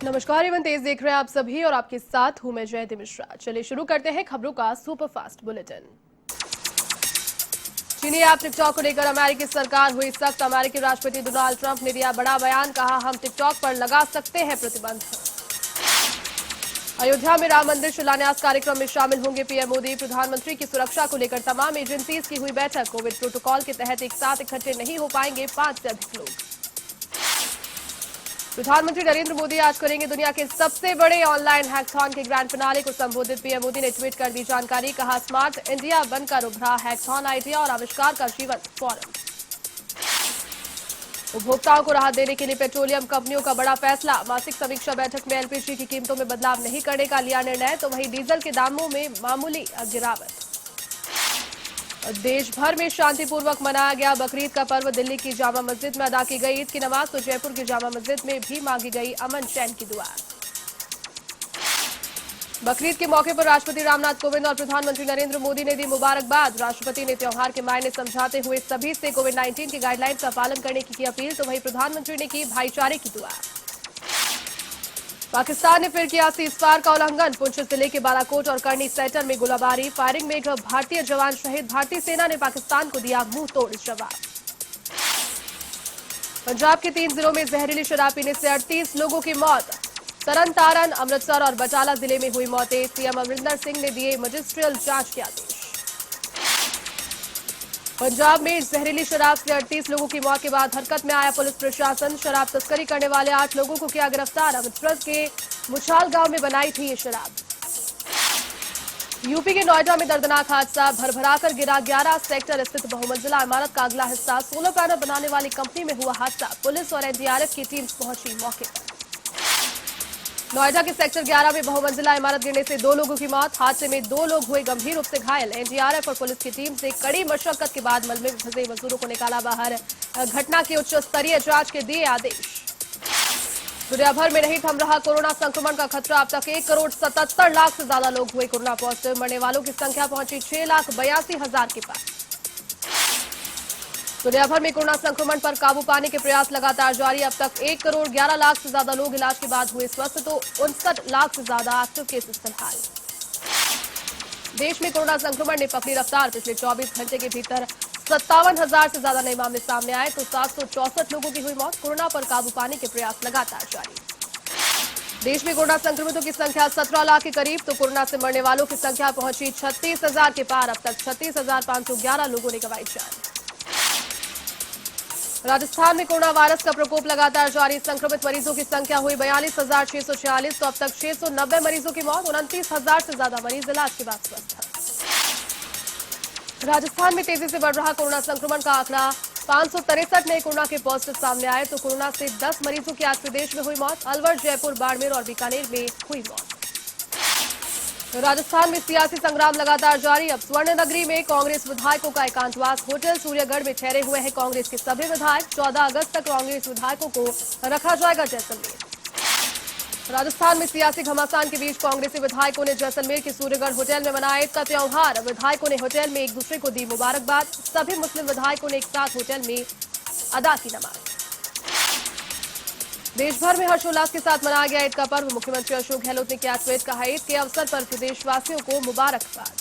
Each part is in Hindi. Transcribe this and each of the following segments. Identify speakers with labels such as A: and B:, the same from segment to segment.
A: नमस्कार, एवं तेज देख रहे हैं आप सभी और आपके साथ हूं मैं जयंती मिश्रा। चलिए शुरू करते हैं खबरों का सुपरफास्ट बुलेटिन। चीनी ऐप टिकटॉक को लेकर अमेरिकी सरकार हुई सख्त। अमेरिकी राष्ट्रपति डोनाल्ड ट्रंप ने दिया बड़ा बयान, कहा हम टिकटॉक पर लगा सकते हैं प्रतिबंध। अयोध्या में राम मंदिर शिलान्यास कार्यक्रम में शामिल होंगे पीएम मोदी। प्रधानमंत्री की सुरक्षा को लेकर तमाम एजेंसीज की हुई बैठक। कोविड प्रोटोकॉल के तहत एक साथ इकट्ठे नहीं हो पाएंगे 5 से अधिक लोग। प्रधानमंत्री नरेंद्र मोदी आज करेंगे दुनिया के सबसे बड़े ऑनलाइन हैकथॉन के ग्रैंड फिनाले को संबोधित। पीएम मोदी ने ट्वीट कर दी जानकारी, कहा स्मार्ट इंडिया बनकर उभरा हैकथॉन आइडिया और आविष्कार का जीवंत फोरम। उपभोक्ताओं को राहत देने के लिए पेट्रोलियम कंपनियों का बड़ा फैसला। मासिक समीक्षा बैठक में एलपीजी की कीमतों में बदलाव नहीं करने का लिया निर्णय, तो वहीं डीजल के दामों में मामूली गिरावट। देश भर में शांतिपूर्वक मनाया गया बकरीद का पर्व। दिल्ली की जामा मस्जिद में अदा की गई ईद की नमाज, तो जयपुर की जामा मस्जिद में भी मांगी गई अमन चैन की दुआ। बकरीद के मौके पर राष्ट्रपति रामनाथ कोविंद और प्रधानमंत्री नरेंद्र मोदी ने दी मुबारकबाद। राष्ट्रपति ने त्योहार के मायने समझाते हुए सभी से कोविड-19 की गाइडलाइन का पालन करने की अपील, तो वहीं प्रधानमंत्री ने की भाईचारे की दुआ। पाकिस्तान ने फिर किया सीजफायर का उल्लंघन। पुंछ जिले के बालाकोट और करनी सेक्टर में गोलाबारी, फायरिंग में एक भारतीय जवान शहीद। भारतीय सेना ने पाकिस्तान को दिया मुंह तोड़ जवाब। पंजाब के 3 जिलों में जहरीली शराब पीने से 38 लोगों की मौत। तरन तारण, अमृतसर और बटाला जिले में हुई मौतें। सीएम अमरिंदर सिंह ने दिए मजिस्ट्रियल जांच के आदेश। पंजाब में जहरीली शराब से 38 लोगों की मौत के बाद हरकत में आया पुलिस प्रशासन। शराब तस्करी करने वाले 8 लोगों को किया गिरफ्तार। अमृतसर के मुछाल गांव में बनाई थी ये शराब। यूपी के नोएडा में दर्दनाक हादसा, भरभराकर गिरा 11 सेक्टर स्थित बहुमंजिला इमारत का अगला हिस्सा। सोलर पैनल बनाने वाली कंपनी में हुआ हादसा। पुलिस और एनडीआरएफ की टीम पहुंची मौके पर। नोएडा के सेक्टर 11 में बहुमंजिला इमारत गिरने से 2 लोगों की मौत। हादसे में 2 लोग हुए गंभीर रूप से घायल। एनडीआरएफ और पुलिस की टीम से कड़ी मशक्कत के बाद मलबे में फंसे मजदूरों को निकाला बाहर। घटना की उच्च स्तरीय जांच के दिए आदेश। दुनिया भर में नहीं थम रहा कोरोना संक्रमण का खतरा। अब तक 1,77,00,000 से ज्यादा लोग हुए कोरोना पॉजिटिव। मरने वालों की संख्या पहुंची 6,82,000 के पार। दुनिया भर में कोरोना संक्रमण पर काबू पाने के प्रयास लगातार जारी। अब तक 1,11,00,000 से ज्यादा लोग इलाज के बाद हुए स्वस्थ, तो 59 लाख से ज्यादा एक्टिव केसेस फिलहाल। देश में कोरोना संक्रमण ने पकड़ी रफ्तार। पिछले 24 घंटे के भीतर 57,000 से ज्यादा नए मामले सामने आए, तो 764 लोगों की हुई मौत। कोरोना पर काबू पाने के प्रयास लगातार जारी। देश में कोरोना संक्रमितों की संख्या 17 लाख के करीब, तो कोरोना से मरने वालों की संख्या पहुंची 36,000 के पार। अब तक 36,511 लोगों ने गंवाई जान। राजस्थान में कोरोना वायरस का प्रकोप लगातार जारी। संक्रमित मरीजों की संख्या हुई 42,646, तो अब तक 690 मरीजों की मौत। 29,000 से ज्यादा मरीज इलाज के बाद स्वस्थ हैं। राजस्थान में तेजी से बढ़ रहा कोरोना संक्रमण का आंकड़ा। 563 नए कोरोना के पॉजिटिव सामने आए, तो कोरोना से 10 मरीजों की आज प्रदेश में हुई मौत। अलवर, जयपुर, बाड़मेर और बीकानेर में हुई मौत। राजस्थान में सियासी संग्राम लगातार जारी। अब स्वर्ण नगरी में कांग्रेस विधायकों का एकांतवास। होटल सूर्यगढ़ में ठहरे हुए हैं कांग्रेस के सभी विधायक। 14 अगस्त तक कांग्रेस विधायकों को रखा जाएगा जैसलमेर। राजस्थान में सियासी घमासान के बीच कांग्रेसी विधायकों ने जैसलमेर के सूर्यगढ़ होटल में मनाया ईद का त्योहार। विधायकों ने होटल में एक दूसरे को दी मुबारकबाद। सभी मुस्लिम विधायकों ने एक साथ होटल में अदा की नमाज। देश भर में हर्षोल्लास के साथ मनाया गया ईद का पर्व। मुख्यमंत्री अशोक गहलोत ने किया ट्वीट, कहा ईद के अवसर पर प्रदेशवासियों को मुबारकबाद।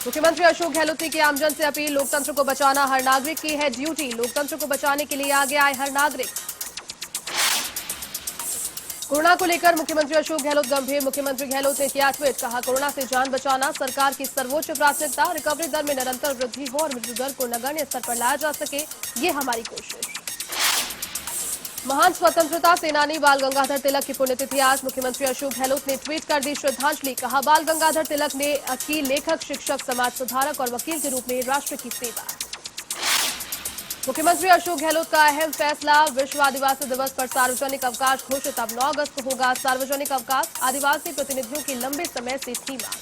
A: मुख्यमंत्री अशोक गहलोत ने की आमजन से अपील, लोकतंत्र को बचाना हर नागरिक की है ड्यूटी। लोकतंत्र को बचाने के लिए आगे आए हर नागरिक। कोरोना को लेकर मुख्यमंत्री अशोक गहलोत गंभीर। मुख्यमंत्री गहलोत ने किया ट्वीट, कहा कोरोना से जान बचाना सरकार की सर्वोच्च प्राथमिकता। रिकवरी दर में निरंतर वृद्धि हो और मृत्यु दर को नगण्य स्तर पर लाया जा सके, ये हमारी कोशिश। महान स्वतंत्रता सेनानी बाल गंगाधर तिलक की पुण्यतिथि आज। मुख्यमंत्री अशोक गहलोत ने ट्वीट कर दी श्रद्धांजलि, कहा बाल गंगाधर तिलक ने की लेखक, शिक्षक, समाज सुधारक और वकील के रूप में राष्ट्र की सेवा। मुख्यमंत्री अशोक गहलोत का अहम फैसला, विश्व आदिवासी दिवस पर सार्वजनिक अवकाश घोषित। अब 9 अगस्त को होगा सार्वजनिक अवकाश। आदिवासी प्रतिनिधियों की लंबे समय से थी मांग।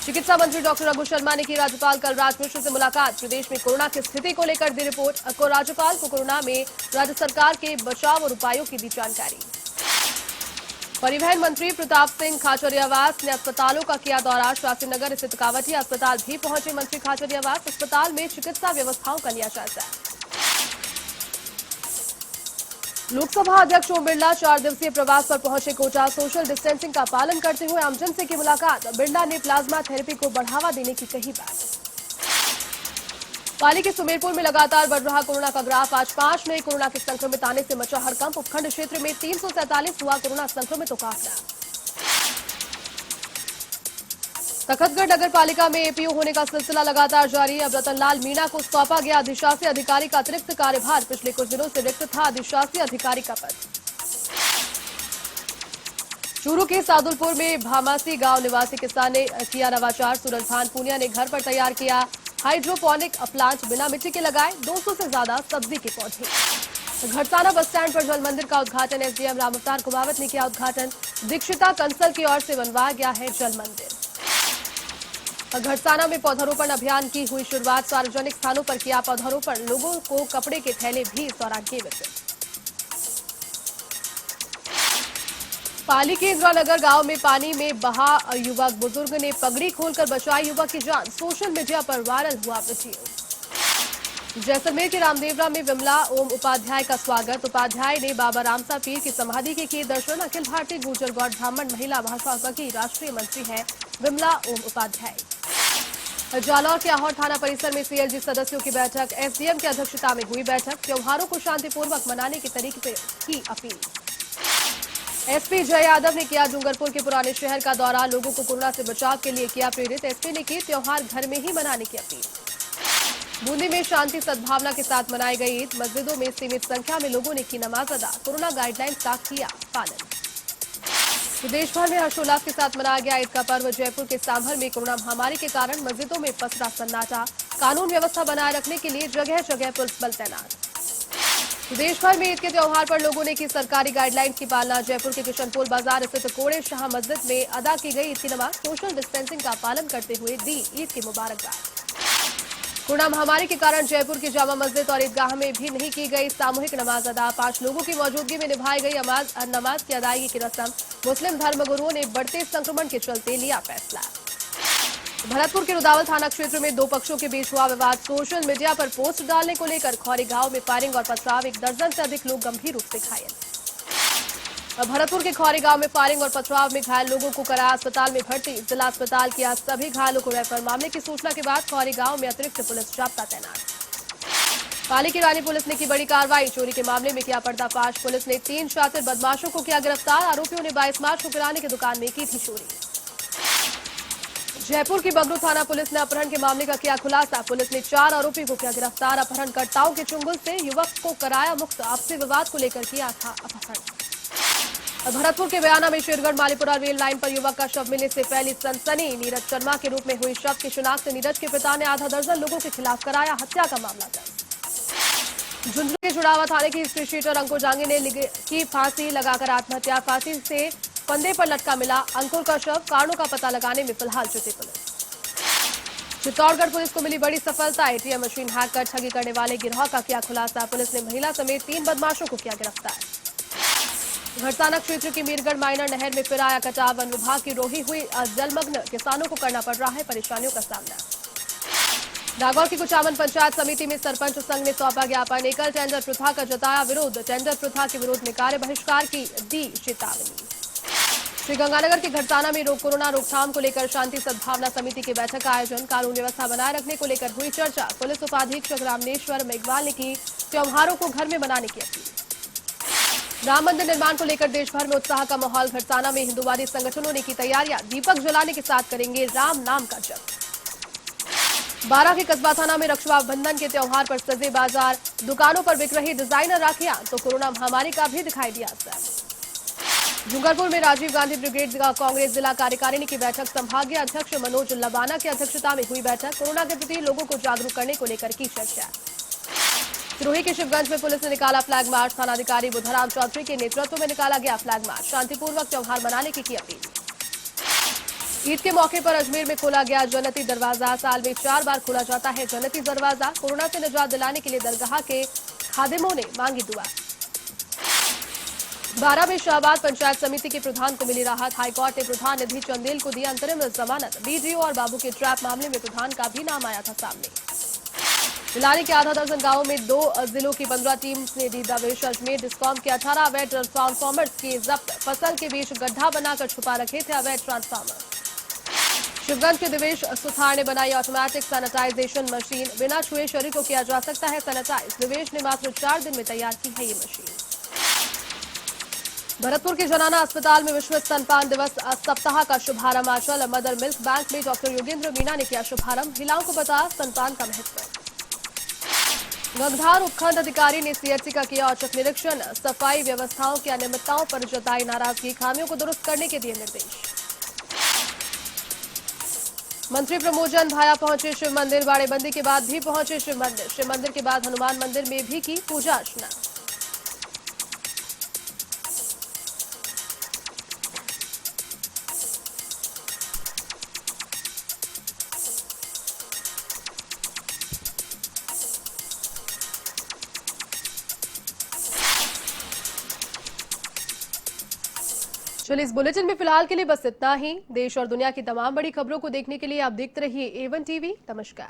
A: चिकित्सा मंत्री डॉक्टर रघु शर्मा ने की राज्यपाल कलराज मिश्र से मुलाकात। प्रदेश में कोरोना की स्थिति को लेकर दी रिपोर्ट। राज्यपाल को कोरोना में राज्य सरकार के बचाव और उपायों की दी जानकारी। परिवहन मंत्री प्रताप सिंह खाचरियावास ने अस्पतालों का किया दौरा। शास्त्री नगर स्थित कावटिया अस्पताल भी पहुंचे मंत्री खाचरियावास। अस्पताल में चिकित्सा व्यवस्थाओं का लिया जायजा। लोकसभा अध्यक्ष ओम बिरला 4 दिवसीय प्रवास पर पहुंचे कोटा। सोशल डिस्टेंसिंग का पालन करते हुए आमजन से की मुलाकात। बिरला ने प्लाज्मा थेरेपी को बढ़ावा देने की कही बात। पाली के सुमेरपुर में लगातार बढ़ रहा कोरोना का ग्राफ। आज 5 नए कोरोना के संक्रमित आने से मचा हड़कंप। उपखंड क्षेत्र में 347 हुआ कोरोना संक्रमितों का आंकड़ा। तखतगढ़ नगर पालिका में एपीओ होने का सिलसिला लगातार जारी। अब रतनलाल मीणा को सौंपा गया अधिशासी अधिकारी का अतिरिक्त कार्यभार। पिछले कुछ दिनों से रिक्त था अधिशासी अधिकारी का पद। चूरू के सादुलपुर में भामासी गांव निवासी किसान ने किया नवाचार। सूरजभान पूनिया ने घर पर तैयार किया हाइड्रोपोनिक प्लांट। बिना मिट्टी के लगाए 200 से ज्यादा सब्जी के पौधे। घड़साना बस स्टैंड पर जल मंदिर का उद्घाटन। एसडीएम राम अवतार कुमावत ने किया उद्घाटन। दीक्षिता कंसल की ओर से बनवाया गया है जल मंदिर। घड़साना में पौधारोपण अभियान की हुई शुरुआत। सार्वजनिक स्थानों पर किया पौधारोपण। लोगों को कपड़े के थैले भी इस दौरान किए वितरित। पाली के इंदिरानगर गांव में पानी में बहा युवक। बुजुर्ग ने पगड़ी खोलकर बचाई युवक की जान। सोशल मीडिया पर वायरल हुआ वीडियो। जैसलमेर के रामदेवरा में विमला ओम उपाध्याय का स्वागत। उपाध्याय ने बाबा रामसा पीर की समाधि के किए दर्शन। अखिल भारतीय गुर्जर गौड़ ब्राह्मण महिला भाषा की राष्ट्रीय मंत्री है विमला ओम उपाध्याय। जालौर के आहोर थाना परिसर में सीएलजी सदस्यों की बैठक। एसडीएम की अध्यक्षता में हुई बैठक। त्योहारों को शांतिपूर्वक मनाने के तरीके की अपील। एसपी जय यादव ने किया डूंगरपुर के पुराने शहर का दौरा। लोगों को कोरोना से बचाव के लिए किया प्रेरित। एसपी ने की त्योहार घर में ही मनाने की अपील। बूंदी में शांति सद्भावना के साथ मनाई गई ईद। मस्जिदों में सीमित संख्या में लोगों ने की नमाज अदा। कोरोना गाइडलाइंस का किया पालन। प्रदेश भर में हर्षोल्लास के साथ मनाया गया ईद का पर्व। जयपुर के सांभर में कोरोना महामारी के कारण मस्जिदों में पसरा सन्नाटा। कानून व्यवस्था बनाए रखने के लिए जगह जगह पुलिस बल तैनात। प्रदेश भर में ईद के त्योहार पर लोगों ने की सरकारी गाइडलाइंस की पालना। जयपुर के किशनपुर बाजार स्थित कोड़े शाह मस्जिद में अदा की गई ईद की नमाज। सोशल डिस्टेंसिंग का पालन करते हुए दी ईद की मुबारकबाद। कोरोना महामारी के कारण जयपुर की जामा मस्जिद और ईदगाह में भी नहीं की गई सामूहिक नमाज अदा। 5 लोगों की मौजूदगी में निभाई गई नमाज की अदायगी की रस्म। मुस्लिम धर्मगुरुओं ने बढ़ते संक्रमण के चलते लिया फैसला। भरतपुर के रुदावल थाना क्षेत्र में 2 पक्षों के बीच हुआ विवाद। सोशल मीडिया पर पोस्ट डालने को लेकर खौरी गांव में फायरिंग और पथराव। 1 दर्जन से अधिक लोग गंभीर रूप से घायल। भरतपुर के खौरी गांव में फायरिंग और पथराव में घायल लोगों को कराया अस्पताल में भर्ती। जिला अस्पताल किया सभी घायलों को रेफर। मामले की सूचना के बाद खौरी गांव में अतिरिक्त पुलिस जाब्ता तैनात। पाली की रानी पुलिस ने की बड़ी कार्रवाई। चोरी के मामले में किया पर्दाफाश। पुलिस ने 3 शातिर बदमाशों को किया गिरफ्तार। आरोपियों ने 22 मार्च को किराने की दुकान में की थी चोरी। जयपुर की बगरू थाना पुलिस ने अपहरण के मामले का किया खुलासा। पुलिस ने 4 आरोपी को किया गिरफ्तार। अपहरणकर्ताओं के चुंगल से युवक को कराया मुक्त। आपसी विवाद को लेकर किया था अपहरण। भरतपुर के बयाना में शेरगढ़ मालीपुरा रेल लाइन पर युवक का शव मिलने से फैली सनसनी। नीरज शर्मा के रूप में हुई शव की शिनाख्त। नीरज के पिता ने आधा दर्जन लोगों के खिलाफ कराया हत्या का मामला दर्ज। झुंझुनू के जुड़ावा थाने की हिस्ट्री शीटर अंकुर जांगे ने की फांसी लगाकर आत्महत्या। फांसी से फंदे पर लटका मिला अंकुर का शव। कारणों का पता लगाने में फिलहाल जुटी पुलिस। चित्तौड़गढ़ पुलिस को मिली बड़ी सफलता। एटीएम मशीन हैक कर ठगी करने वाले गिरोह का किया खुलासा। पुलिस ने महिला समेत 3 बदमाशों को किया गिरफ्तार। घड़साना क्षेत्र की मीरगढ़ माइनर नहर में फिर आया कटाव। वन विभाग की रोही हुई जलमग्न। किसानों को करना पड़ रहा है परेशानियों का सामना। नागौर की कुचामन पंचायत समिति में सरपंच संघ ने सौंपा ज्ञापन। एकल टेंडर प्रथा का जताया विरोध। टेंडर प्रथा के विरोध में कार्य बहिष्कार की दी चेतावनी। श्रीगंगानगर के घड़साना में कोरोना रोकथाम को लेकर शांति सद्भावना समिति की बैठक का आयोजन। कानून व्यवस्था बनाए रखने को लेकर हुई चर्चा। पुलिस उपाधीक्षक रामनेश्वर मेघवाल ने की त्योहारों को घर में मनाने की अपील। राम मंदिर निर्माण को लेकर देश भर में उत्साह का माहौल। घड़साना में हिंदुवादी संगठनों ने की तैयारियां। दीपक जलाने के साथ करेंगे राम नाम का जप। बारां के कस्बा थाना में रक्षाबंधन के त्योहार पर सजे बाजार। दुकानों पर बिक रही डिजाइनर राखियां तो कोरोना महामारी का भी दिखाई दिया असर। डूंगरपुर में राजीव गांधी ब्रिगेड का कांग्रेस जिला कार्यकारिणी की बैठक। संभागीय अध्यक्ष मनोज लबाना की अध्यक्षता में हुई बैठक। कोरोना के प्रति लोगों को जागरूक करने को लेकर की चर्चा। सिरोही के शिवगंज में पुलिस ने निकाला फ्लैग मार्च। थानाधिकारी बुधाराम चौधरी के नेतृत्व में निकाला गया फ्लैग मार्च। शांतिपूर्वक त्योहार मनाने की अपील। ईद के मौके पर अजमेर में खोला गया जन्नती दरवाजा। साल में 4 बार खोला जाता है जन्नती दरवाजा। कोरोना से निजात दिलाने के लिए दरगाह के खादिमों ने मांगी दुआ। बारां में शाहबाद पंचायत समिति के प्रधान को मिली राहत। हाईकोर्ट ने प्रधान निधि चंदेल को दी अंतरिम जमानत। बीडीओ और बाबू के ट्रैप मामले में प्रधान का भी नाम आया था सामने। जिलानी के आधा दर्जन गांवों में 2 जिलों की 15 टीम ने दी दबिश। अजमेर डिस्कॉम के 18 अवैध ट्रांसफार्मर्स की जब्त। फसल के बीच गड्ढा बनाकर छुपा रखे थे अवैध ट्रांसफार्मर। शिवगंज के दिवेश सुथार ने बनाई ऑटोमेटिक सैनिटाइजेशन मशीन। बिना छुए शरीर को किया जा सकता है सैनिटाइज। दिवेश ने मात्र 4 दिन में तैयार की है ये मशीन। भरतपुर के जनाना अस्पताल में विश्व स्तनपान दिवस सप्ताह का शुभारंभ। आंचल मदर मिल्क बैंक में डॉक्टर योगेंद्र मीणा ने किया शुभारंभ। महिलाओं को बताया स्तनपान का महत्व। गंगधार उपखंड अधिकारी ने सीएचसी का किया औचक निरीक्षण। सफाई व्यवस्थाओं की अनियमितताओं पर जताई नाराजगी। खामियों को दुरुस्त करने के दिए निर्देश। मंत्री प्रमोजन भाया पहुंचे शिव मंदिर। बाड़ेबंदी के बाद भी पहुंचे शिव मंदिर। शिव मंदिर के बाद हनुमान मंदिर में भी की पूजा अर्चना। चलिए इस बुलेटिन में फिलहाल के लिए बस इतना ही। देश और दुनिया की तमाम बड़ी खबरों को देखने के लिए आप देखते रहिए A1 टीवी। नमस्कार।